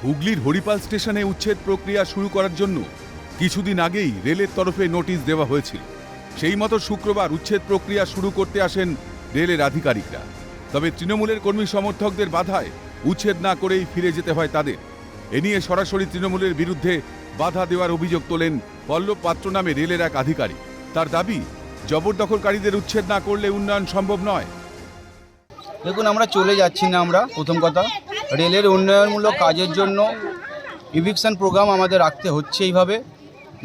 হুগলির হরিপাল স্টেশনে উচ্ছেদ প্রক্রিয়া শুরু করার জন্য কিছুদিন আগেই রেলের তরফে নোটিশ দেওয়া হয়েছিল। সেই মতো শুক্রবার উচ্ছেদ প্রক্রিয়া শুরু করতে আসেন রেলের আধিকারিকরা। তবে তৃণমূলের কর্মী সমর্থকদের বাধায় উচ্ছেদ না করেই ফিরে যেতে হয় তাদের। এ নিয়ে সরাসরি তৃণমূলের বিরুদ্ধে বাধা দেওয়ার অভিযোগ তোলেন পল্লব পাত্র নামে রেলের এক আধিকারিক। তার দাবি, জবরদখলকারীদের উচ্ছেদ না করলে উন্নয়ন সম্ভব নয়। দেখুন, আমরা চলে যাচ্ছি না। আমরা প্রথম কথা, রেলের উন্নয়নমূলক কাজের জন্য ইভিকশন প্রোগ্রাম আমাদের রাখতে হচ্ছে এইভাবে,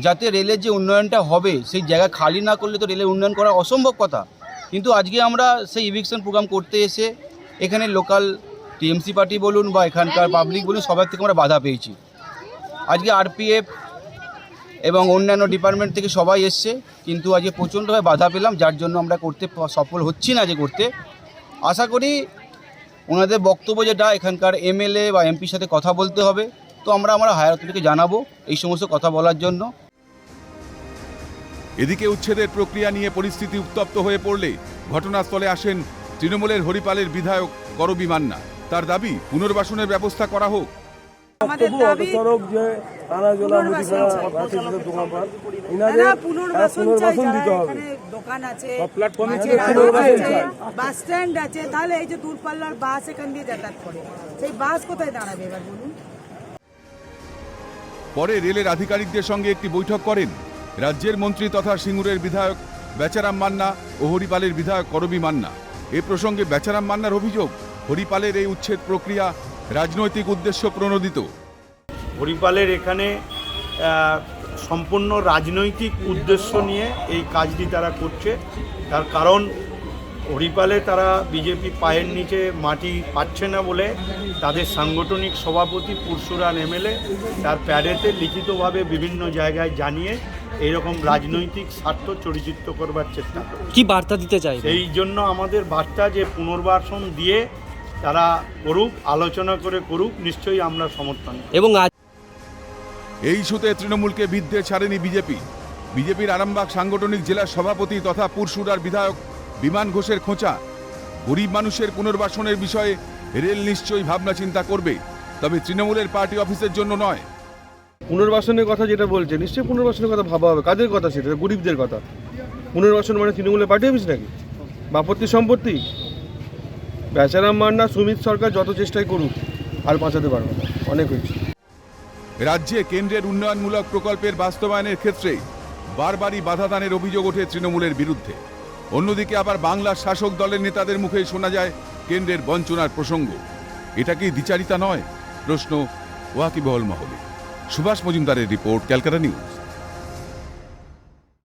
যাতে রেলের যে উন্নয়নটা হবে সেই জায়গা খালি না করলে তো রেলের উন্নয়ন করা অসম্ভব কথা। কিন্তু আজকে আমরা সেই ইভিকশন প্রোগ্রাম করতে এসে এখানে লোকাল টিএমসি পার্টি বলুন বা এখানকার পাবলিক বলুন, সবার থেকে আমরা বাধা পেয়েছি। আজকে আরপিএফ এবং অন্যান্য ডিপার্টমেন্ট থেকে সবাই এসছে, কিন্তু আজকে প্রচণ্ডভাবে বাধা পেলাম, যার জন্য আমরা করতে সফল হচ্ছি না। যে করতে আশা করি ওনাদের বক্তব্য যেটা, এখানকার এমএলএ বা এমপির সাথে কথা বলতে হবে, তো আমরা হায়ার অথরিটিকে জানাবো এই সমস্ত কথা বলার জন্য। এদিকে উচ্ছেদের প্রক্রিয়া নিয়ে পরিস্থিতি উত্তপ্ত হয়ে পড়লে ঘটনাস্থলে আসেন তৃণমূলের হরিপালের বিধায়ক করবী মান্না। তার দাবি, পুনর্বাসনের ব্যবস্থা করা হোক। দোকান আছে, বাস স্ট্যান্ড আছে, তাহলে এই যে দূরপাল্লার বাস এখান দিয়ে যাতায়াত করে, সেই বাস কোথায় দাঁড়াবে এবার বলুন? পরে রেলের আধিকারিকদের সঙ্গে একটি বৈঠক করেন রাজ্যের মন্ত্রী তথা সিঙ্গুরের বিধায়ক বেচারাম মান্না ও হরিপালের বিধায়ক করবী মান্না। এ প্রসঙ্গে বেচারাম মান্নার অভিযোগ, হরিপালের এই উচ্ছেদ প্রক্রিয়া রাজনৈতিক উদ্দেশ্য প্রণোদিত। হরিপালের এখানে সম্পূর্ণ রাজনৈতিক উদ্দেশ্য নিয়ে এই কাজটি তারা করছে। তার কারণ, হরিপালে তারা বিজেপি পায়ের নিচে মাটি পাচ্ছে না বলে তাদের সাংগঠনিক সভাপতি পুরসুরান এমএলএ তার প্যাডেতে লিখিতভাবে বিভিন্ন জায়গায় জানিয়ে এইরকম রাজনৈতিক স্বার্থ চরিতার্থ করবার চেষ্টা করে। কি বার্তা দিতে চাই? সেই জন্য আমাদের বার্তা যে পুনর্বাসন দিয়ে তারা করুক, আলোচনা করে করুক, নিশ্চয়ই আমরা সমর্থন। এবং এই ইস্যুতে তৃণমূলকে বিদ্ধে ছাড়েনি বিজেপি। বিজেপির আরামবাগ সাংগঠনিক জেলার সভাপতি তথা পুরসুরার বিধায়ক বিমান ঘোষের খোঁচা, গরিব মানুষের পুনর্বাসনের বিষয়ে রেল নিশ্চয়ই ভাবনা চিন্তা করবে, তবে তৃণমূলের পার্টি অফিসের জন্য নয়। পুনর্বাসনের কথা যেটা বলছে, নিশ্চয়ই পুনর্বাসনের কথা ভাবা হবে। কাদের কথা সেটা? গরিবদের কথা। পুনর্বাসন মানে তৃণমূলের পার্টি অফিস নাকি? বাপত্তি সম্পত্তি? বেচারাম মান্না, সুমিত সরকার যত চেষ্টাই করুক আর বাঁচাতে পারবে না, অনেক হয়েছে। রাজ্যে কেন্দ্রের উন্নয়নমূলক প্রকল্পের বাস্তবায়নের ক্ষেত্রে বারবারই বাধাদানের অভিযোগ ওঠে তৃণমূলের বিরুদ্ধে। অন্যদিকে আবার বাংলার শাসক দলের নেতাদের মুখে শোনা যায় কেন্দ্রের বঞ্চনার প্রসঙ্গ। এটা কি দ্বিচারিতা নয়? প্রশ্ন ওয়াকিবহল মহলে। সুভাষ মজুমদারের রিপোর্ট, ক্যালকাটা নিউজ।